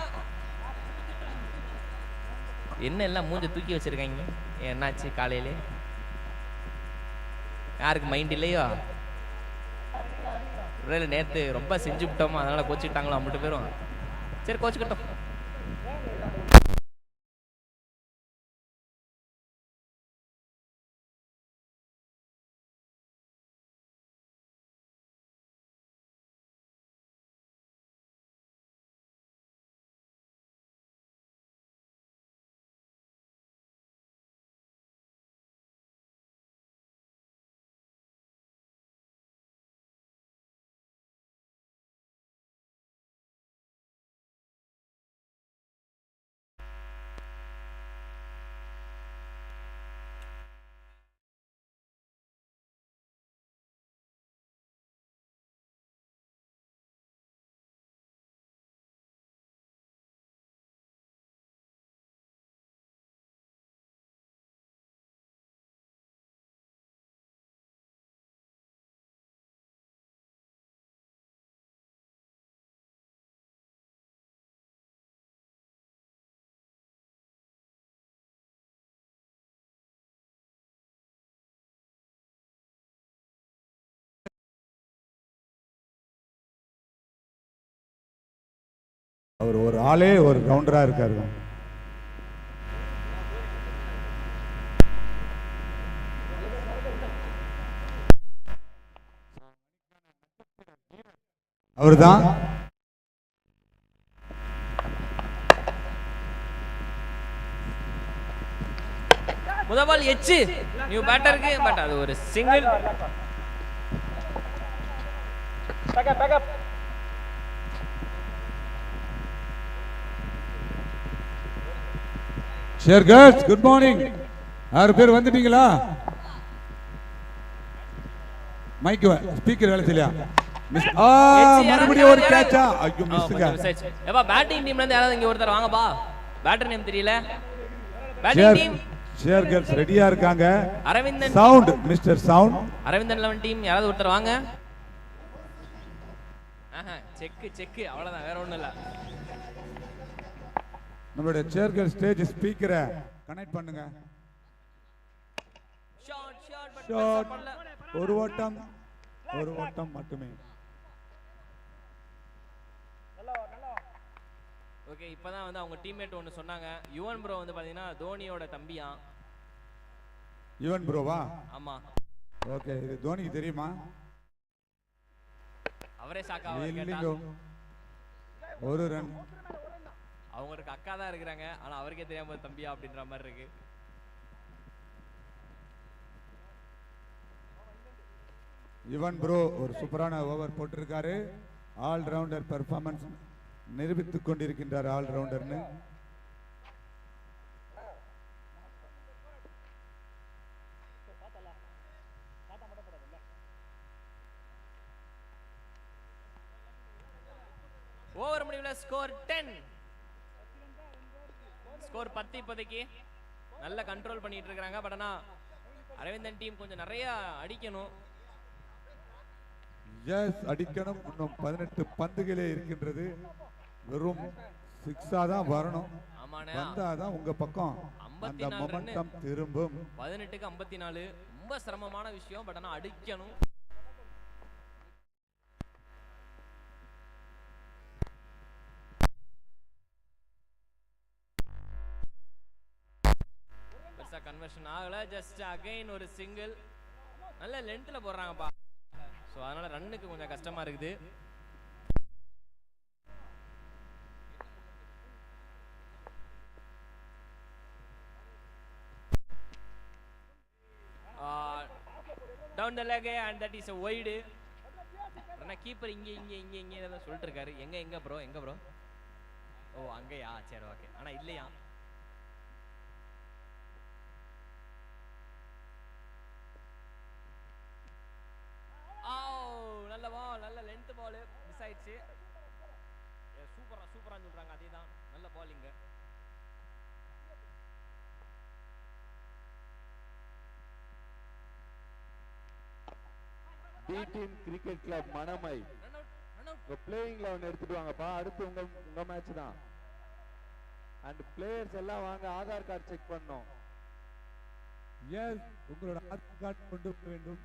என்ன எல்லாம் மூஞ்ச தூக்கி வச்சிருக்காங்க, என்னாச்சு காலையிலே? யாருக்கு மைண்ட் இல்லையோ? ஒருவேளை நேற்று ரொம்ப செஞ்சு விட்டோமோ அதனால கோச்சிக்கிட்டாங்களோ மட்டும் பேரும். சரி கோச்சிக்கிட்டோம். அவர் ஒரு ஆளே ஒரு கவுண்டரா இருக்காரு. அவர்தான் முதல் பால் எச்சு நியூ பேட்டருக்கு, பட் அது ஒரு single. Share girls good morning. 6 பேர் வந்துட்டீங்களா? மைக் ஸ்பீக்கர் வேலை செய்யலையா? மறுபடியும் ஒரு கேட்சா? ஐயோ மிஸ்ங்க. ஏப்பா பேட்டிங் டீம்ல இருந்து யாராவது இங்க ஒருத்தர் வாங்கப்பா. பேட்டர் நேம் தெரியல. பேட்டிங் டீம் ஷேர் கேர்ள்ஸ் ரெடியா இருக்காங்க. Aravindan sound mister sound. Aravindan 11 team யாராவது ஒருத்தர் வாங்க. செக் அவ்வளவுதான், வேற ஒண்ணும் இல்ல. நம்மளுடைய ஷேர் கேர்ள்ஸ் ஸ்டேஜ் ஸ்பீக்கரை கனெக்ட் பண்ணுங்க. ஷாட் ஒரு ஓட்டம் மட்டுமே. ஓகே, இப்பதான் வந்து அவங்க டீம்மேட் ஒன்னு சொன்னாங்க. யுவன் ப்ரோ வந்து பாத்தீங்கன்னா தோனியோட தம்பியா. யுவன் ப்ரோவா? ஆமா. ஓகே, இது தோனிக்கு தெரியுமா? அவரே சாக்காவா கேட்டா ஒரு ரன். அவங்களுக்கு அக்கா தான் இருக்கிறாங்க, ஆனா அவருக்கே தெரியாம தம்பியா அப்படின்ற மாதிரி இருக்கு. யுவன் ப்ரோ ஒரு சூப்பரான ஓவர் போட்டிருக்காரு. ஆல் ரவுண்டர் பெர்ஃபார்மன்ஸ் நிரூபித்துக் கொண்டிருக்கின்றார். ஆல் ரவுண்டர்னு ஓவர் முடிவுல ஸ்கோர் 10. ஸ்கோர் 10 இப்போதைக்கு. நல்ல கண்ட்ரோல் பண்ணிட்டு இருக்காங்க. பட் ஆனா அரவிந்தன் டீம் கொஞ்சம் நிறைய அடிக்கணும். எஸ், அடிக்கணும். இன்னும் 18 பந்துகளே இருக்கின்றது. வெறும் 6 தான் வரணும். வந்தாதான் உங்க பக்கம் அந்த மொமெண்டம் திரும்பும். 18க்கு 54 ரொம்ப சிரமமான விஷயம். பட் ஆனா அடிக்கணும். கன்வர்ஷன் ஆகல. ஜஸ்ட் அகைன் ஒரு சிங்கிள். நல்ல லென்த்ல போடுறாங்கப்பா. சோ அதனால ரன்னுக்கு கொஞ்சம் கஷ்டமா இருக்குது. Down the leg and that is a wide. ஆனா கீப்பர் இங்க ஏதோ சொல்லிட்டு இருக்காரு. எங்க ப்ரோ? ஓ அங்கயா? சரி ஓகே. ஆனா இல்லையா? நல்ல பால், நல்ல லென்த் பால் மிஸ் ஆயிடுச்சு. சூப்பரா சொல்றாங்க. அதேதான், நல்ல bowling. T team cricket club Manamai run out run out இப்போ பிளேயிங் 11 எடுத்துட்டு வாங்கப்பா. அடுத்து உங்க மேட்ச் தான். அண்ட் பிளேயர்ஸ் எல்லாம் வாங்க, ஆதார் கார்டு செக் பண்ணோம். எஸ், உங்களோட ஆதார் கார்டு கொண்டு வர வேண்டும்.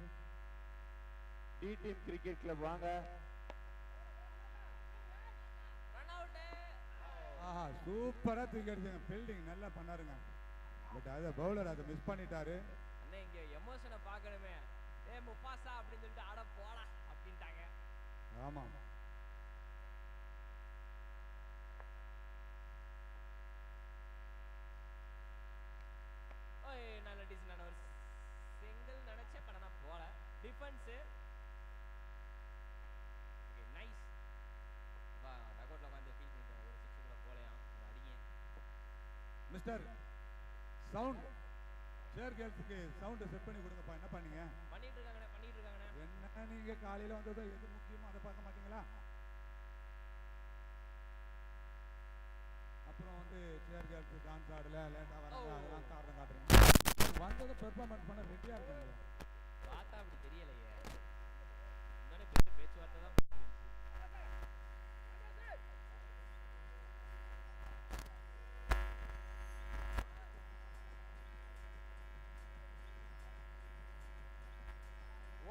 டி டீம் கிரிக்கெட் கிளப் வாங்க. Run out. ஆஹா, சூப்பரா தூக்கி அடிச்சாங்க. ஃபீல்டிங் நல்லா பண்ணாருங்க. பட் அத பவுலர் அதை மிஸ் பண்ணிட்டாரு. அண்ணே இங்க எமோஷனை பார்க்கணுமே. டேய் முப்பாசா அப்படின்னு சொல்லிட்டு ஆட போடா அப்படின்ட்டாங்க. ஆமா, ஓய் நல்ல டிசிஷன். நான் ஒரு சிங்கிள் நினைச்சேன், பட் ஆனா போல. Defence okay nice. வா டகோட்ல வந்து ஃபீல் பண்ணிட்டேன். ஒரு 6 கூட போலையா அடிங்க. மிஸ்டர் சவுண்ட் சேர் கேர்ள்ஸ்க்கு சவுண்ட் செட் பண்ணி கொடுங்கப்பா. என்ன பண்ணீங்க? பண்ணிட்டு இருக்காங்கண்ணே. என்ன நீங்க காலையில வந்ததோ எது முக்கியமோ அதை பார்க்க மாட்டீங்களா? அப்புறம் வந்து சேர் கேர்ள்ஸ் டான்ஸ் ஆடல, லேட்டா வராங்க, அதெல்லாம் காரணம் காட்டுறீங்க. வந்ததை பெர்ஃபார்மன்ஸ் பண்ண ரெடியா இருக்காங்க. பார்த்தா அப்படி தெரியலையே. முன்னாடி பெரிய பேச்சுவார்த்தை தான் போயிட்டு இருந்துச்சு.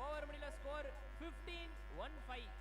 ஓவர் முடியல. ஸ்கோர் 15-15.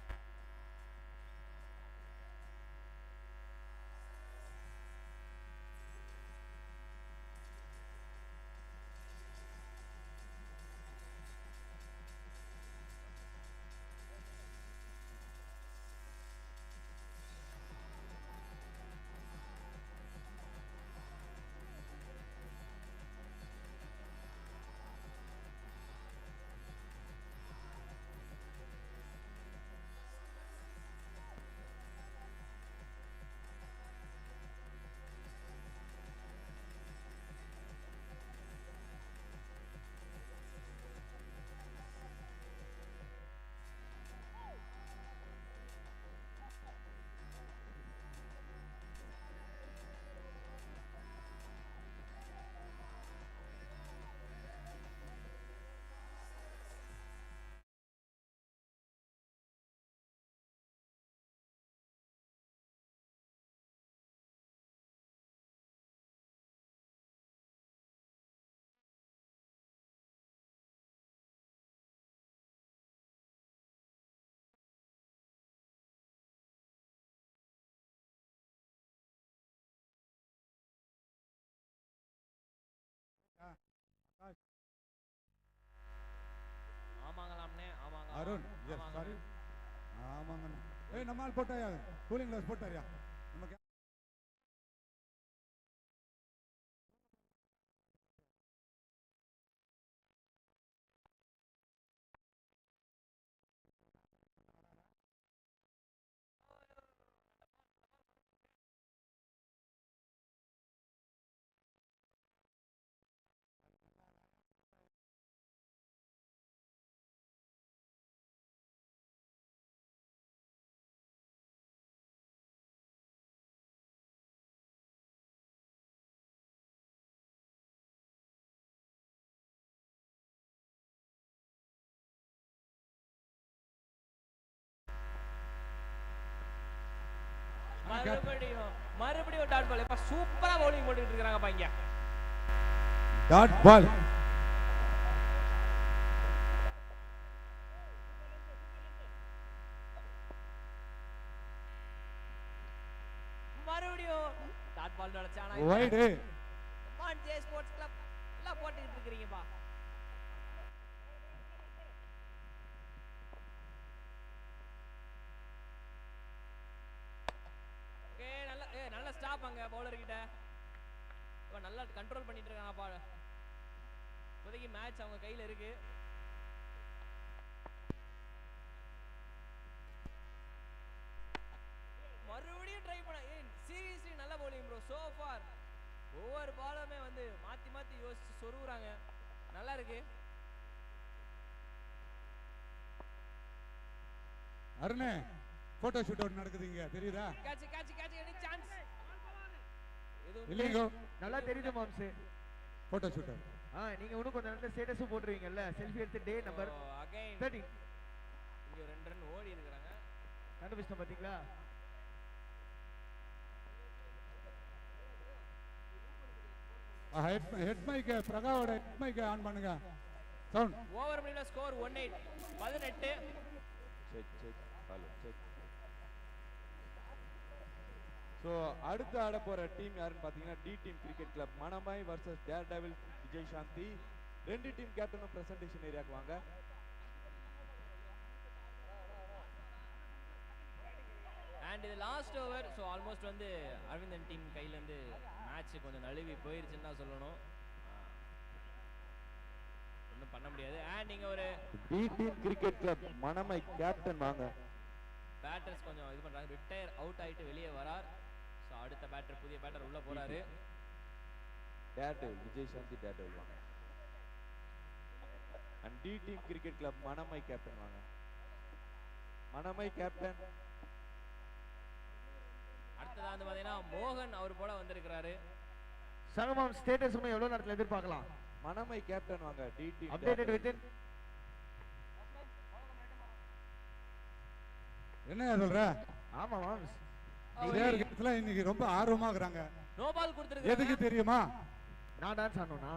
ஆமாங்களாம்னே. ஆமாங்க அருண், எஸ் சாரி. ஆமாங்க. ஏய் நம்மால் போட்டாயா? Cooling glass போட்டாரியா? நமக்கு மறுபடியும் டாட் பால். இப்ப சூப்பரா பவுலிங் போட்டுட்டு இருக்காங்க பாங்க. Dot ball. மறுபடியும் டாட் பால் நடிச்சானா வைட். மான் ஜே ஸ்போர்ட்ஸ் கிளப் எல்லாம் போட்டுட்டு இருக்கீங்கப்பா. ஓகே நல்ல ஸ்டாப் அங்க பவுலர் கிட்ட. இப்ப நல்லா கண்ட்ரோல் பண்ணிட்டு இருக்காங்கப்பா. இப்போதைக்கு மேட்ச் அவங்க கையில இருக்கு. மறுபடியும் ட்ரை பண்ண. சீரியஸ்லி நல்ல பவுலிங் ப்ரோ சோ ஃபார். ஒவ்வொரு பாலுமே வந்து மாத்தி மாத்தி யோசிச்சு சொருகுறாங்க. நல்லா இருக்கு. அருணே, போட்டோ ஷூட் அவுட் நடக்குதுங்க, தெரியுதா? Catch catch catch any chance இல்லைங்க. நல்லா தெரியுது மாம்ஸ். Photo shoot out. நீங்க இன்னும் கொஞ்ச நேரத்துல ஸ்டேட்டஸ் போட்டுருவீங்கல்ல, செல்ஃபி எடுத்து டே நம்பர் அகைன் 13. கண்டுபிடிச்ச பாத்தீங்களா? ஹெட் மைக் பிரகாவோட ஹெட் மைக் ஆன் பண்ணுங்க. சவுண்ட். ஓவர் முடியல. Score 18 18. Check check hello check. So அடுத்து ஆட போற டீம் யாருன்னு பார்த்தீங்கன்னா T team cricket club Manamai versus dare devil Vijayasanthi. ரெண்டு டீம் கேப்டனும் பிரசன்டேஷன் ஏரியாவுக்கு வாங்க. அண்ட் இது லாஸ்ட் ஓவர். ஸோ ஆல்மோஸ்ட் வந்து அரவிந்தன் டீம் கையிலேருந்து மேட்ச் கொஞ்சம் நழுவி போயிருச்சுன்னு தான் சொல்லணும். ஒன்றும் பண்ண முடியாது. அண்ட் நீங்கள் ஒரு T team cricket club Manamai captain வாங்க. பேட்டர்ஸ் கொஞ்சம் இது பண்ணுறாங்க. ரிட்டையர் அவுட் ஆகிட்டு வெளியே வரார். ஸோ அடுத்த பேட்டர் புதிய பேட்டர் உள்ளே போகிறாரு. Dare devil Vijayasanthi dare devil வாங்க. And T team cricket club Manamai captain வாங்க. மணமை கேப்டன். அடுத்ததா வந்து பார்த்தீங்கன்னா மோகன் அவர் போல வந்திருக்கிறாரு. சங்கமம் ஸ்டேட்டஸ் இன்னும் எவ்வளவு நேரத்துல எதிர்பார்க்கலாம்? மணமை கேப்டன் வாங்க. டி டீம் அப்டேட்டட் வித் என்ன சொல்ற? ஆமா மாம்ஸ். பிளேயர் கிட்டல இன்னைக்கு ரொம்ப ஆர்வமா இருக்காங்க. நோ பால் கொடுத்திருக்காங்க. எதுக்கு தெரியுமா? நான் டான்ஸ் ஆடணும்னா?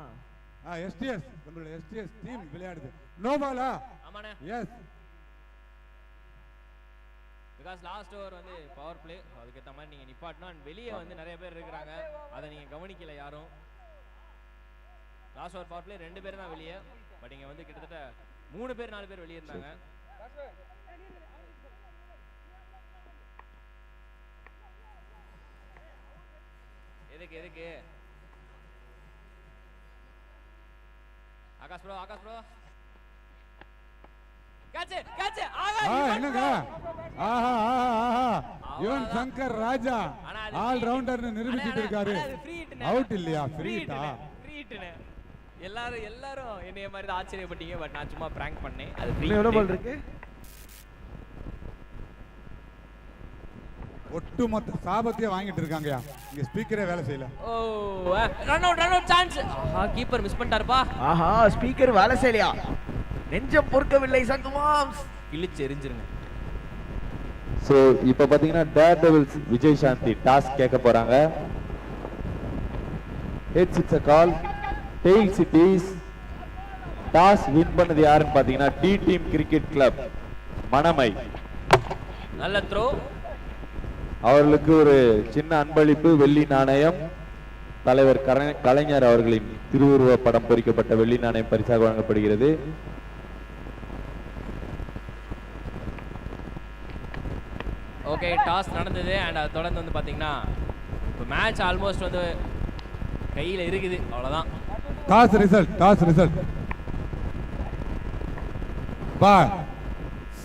எஸ்டிஎஸ் நம்மளோட எஸ்டிஎஸ் டீம் விளையாடுது. நோ பாலா? ஆமாண்ணே. எஸ். பிகாஸ் லாஸ்ட் ஓவர் வந்து பவர் பிளே. அதுக்கேற்ற மாதிரி நீங்கள் நிப்பாட்டணும். அண்ட் வெளியே வந்து நிறைய பேர் இருக்கிறாங்க. அதை நீங்கள் கவனிக்கல யாரும். லாஸ்ட் ஓவர் பவர் பிளே 2 பேர் தான் வெளியே. பட் இங்கே வந்து கிட்டத்தட்ட 3 பேர் 4 பேர் வெளியே இருந்தாங்க. எதுக்கு எதுக்கு ஆகாஷ் ப்ரோ கேட்ச் என்னங்க? ஆஹா யுவன் சங்கர் ராஜா ஆல் ரவுண்டர்னு நிரூபிச்சிட்டு இருக்காரு. அவுட் இல்லையா? ஃப்ரீ ஹிட்னு. எல்லாரும் என்னைய மாதிரி தான் ஆச்சரியப்பட்டீங்க. பட் நான் சும்மா பிராங்க் பண்ணேன். அது ஃப்ரீ. எவ்வளவு பால் இருக்கு? ஒட்டுமொத்த சாபத்தையே வாங்கிட்டு இருக்காங்கயா. இங்க ஸ்பீக்கரே வேலை செய்யல. ஓ run out chance. Keeper miss பண்ணிட்டாருப்பா. ஆஹா ஸ்பீக்கர் வேலை செய்யலையா? நெஞ்சம் பொறுக்கவில்லை சங்கமம். கிழிச்சு எரிஞ்சிருங்க. சோ இப்போ பாத்தீங்கன்னா dare devils Vijay Shanthi toss கேட்க போறாங்க. Heads it's a call. Tails it is. Toss win பண்ணது யாருன்னு பாத்தீங்கன்னா டி டீம் கிரிக்கெட் கிளப் மணமை. நல்ல த்ரோ. அவர்களுக்கு ஒரு சின்ன அன்பளிப்பு வெள்ளி நாணயம். தலைவர் கலைஞர் அவர்களின் திருவுருவ படம் பொறிக்கப்பட்ட வெள்ளி நாணயம் பரிசாக வழங்கப்படுகிறது. ஓகே டாஸ் நடந்தது. அண்ட் அதை தொடர்ந்து வந்து பார்த்தீங்கன்னா இப்போ மேட்ச் ஆல்மோஸ்ட் வந்து கையில் இருக்குது. அவ்வளோதான். டாஸ் ரிசல்ட் பா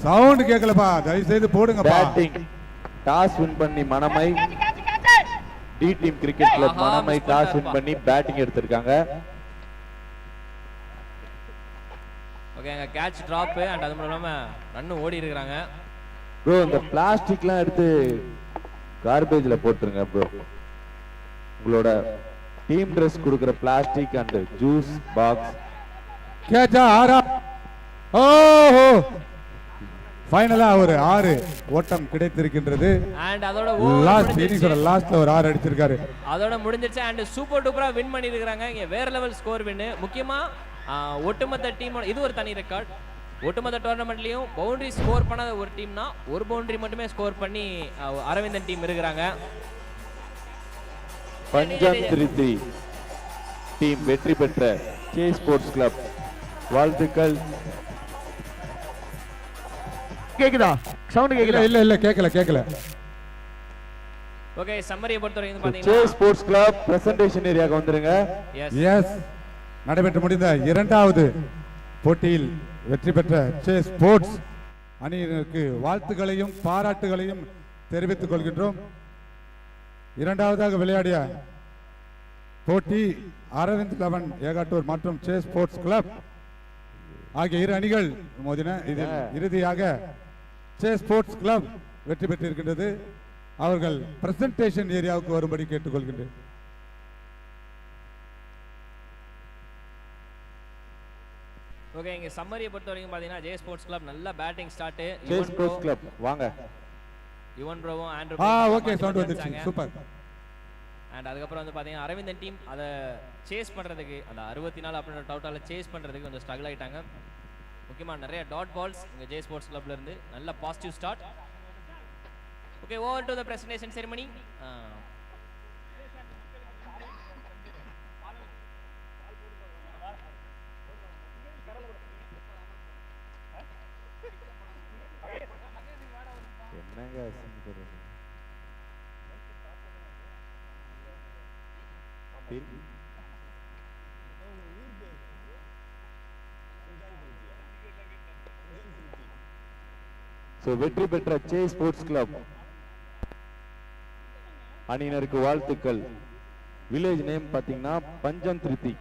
சவுண்ட் கேட்கலப்பா. தயவு செய்து போடுங்கப்பா. பேட்டிங் டாஸ் வின் பண்ணி Manamai. T team cricket club Manamai toss win பண்ணி பேட்டிங் எடுத்திருக்காங்க. ஓகே அங்கே கேட்ச் ட்ராப். அண்ட் அது மட்டும் இல்லாமல் ரன்னு ஓடி இருக்கிறாங்க. ப்ரோ இந்த பிளாஸ்டிக்லாம் எடுத்து கார்பேஜ்ல போட்டுருங்க ப்ரோ. உங்களோட டீம் ட்ரெஸ் கொடுக்குற பிளாஸ்டிக் அண்ட் ஜூஸ் பாக்ஸ். கேட்சா ஆறா. ஓஹோ ஃபைனலா ஒரு 6 ஓட்டம் கிடைத்திருக்கின்றது. அண்ட் அதோட லாஸ்ட் இன்னிங்ஸோட லாஸ்ட்ல ஒரு 6 அடிச்சிருக்காரு. அதோட முடிஞ்சிருச்சு. அண்ட் சூப்பர் டூப்பரா வின் பண்ணியிருக்காங்க. இங்கே வேற லெவல் ஸ்கோர் வின்னு. முக்கியமா ஒட்டுமொத்த டீமோட இது ஒரு தனி ரெக்கார்ட். ஒட்டுமொத்த டோர்னமெண்ட்லயும் பவுண்டரி ஸ்கோர் பண்ணாத ஒரு டீம்னா ஒரு பவுண்டரி மட்டுமே ஸ்கோர் பண்ணி அரவிந்தன் டீம் இருக்கிறாங்க. பஞ்சம் 3-3 டீம் வெற்றி பெற்ற கே ஸ்போர்ட்ஸ் கிளப் வாழ்த்துக்கள். கேக்குதா? சவுண்ட் கேக்குதா? இல்ல கேக்கல. ஓகே சம்மரியை பொறுத்தவரைக்கும் கே பாத்தீங்கன்னா ஸ்போர்ட்ஸ் கிளப் பிரசன்டேஷன் ஏரியாக்கு வந்துருங்க. எஸ் நடைபெற்று முடிந்த 2வது போட்டியில் வெற்றி பெற்ற சே ஸ்போர்ட்ஸ் அணியினருக்கு வாழ்த்துக்களையும் பாராட்டுகளையும் தெரிவித்துக் கொள்கின்றோம். 2வதாக விளையாடிய போட்டி அரவிந்த் லெவன் ஏகாட்டூர் மற்றும் சே ஸ்போர்ட்ஸ் கிளப் ஆகிய 2 அணிகள் மோதின. இதில் இறுதியாக சே ஸ்போர்ட்ஸ் கிளப் வெற்றி பெற்றிருக்கின்றது. அவர்கள் பிரசன்டேஷன் ஏரியாவுக்கு வரும்படி கேட்டுக்கொள்கின்றேன். ஓகே இங்க சம்மரியை பொறுத்த வரைக்கும் பாத்தீங்கன்னா ஜே ஸ்போர்ட்ஸ் கிளப் நல்ல batting start. J sports club வாங்க. யுவன் ப்ரோவும் ஆண்ட்ரூ ஓகே சவுண்ட் வந்துச்சு சூப்பர். அண்ட் அதுக்கப்புறம் வந்து பார்த்தீங்கன்னா அரவிந்தன் டீம் அதை சேஸ் பண்ணுறதுக்கு அந்த 64 அப்படின்ற டவுட்டால சேஸ் பண்ணுறதுக்கு கொஞ்சம் ஸ்ட்ரகிள் ஆகிட்டாங்க. முக்கியமாக நிறைய டாட் பால்ஸ் இங்கே ஜே ஸ்போர்ட்ஸ் கிளப்ல இருந்து நல்ல positive start. Okay, over to the presentation ceremony. என்னங்க வெற்றி பெற்ற சே ஸ்போர்ட்ஸ் கிளப் அணியினருக்கு வாழ்த்துக்கள். வில்லேஜ் நேம் பாத்தீங்கன்னா பஞ்சம் திருத்தி.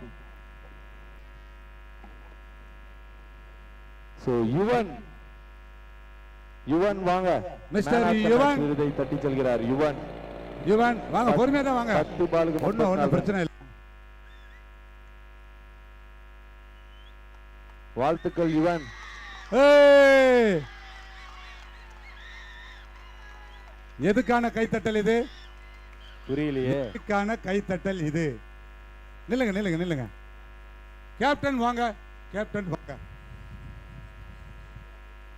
யுவன் வாங்க, மிஸ்டர் யுவன் விருதை தட்டி செல்கிறார். யுவன் வாங்க, பொறுமையா தான் வாங்க, 10 பாலுக்கு ஒன்னும் பிரச்சனை இல்லை. வாழ்த்துக்கள் யுவன். எதுக்கான கைத்தட்டல் இது? புரியலையே. எதுக்கான கைத்தட்டல் இது? நில்லுங்க. கேப்டன் வாங்க, கேப்டன் வாங்க.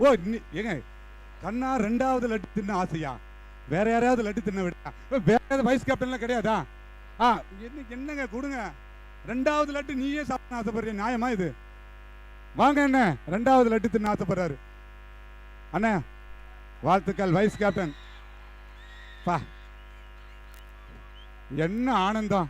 ஓ ஏங்க கண்ணா 2வது லட்டு தின்ன ஆசையா? வேற யாராவது லட்டு தின்ன விடா? வேற ஏதாவது வைஸ் கேப்டன்லாம் கிடையாதா? என்னங்க கொடுங்க. 2வது லட்டு நீயே சாப்பிட ஆசைப்படுறிய, நியாயமா இது? வாங்க என்ன 2வது லட்டு தின்ன ஆசைப்படுறாரு அண்ணா. வாழ்த்துக்கள் வைஸ் கேப்டன். பா என்ன ஆனந்தம்.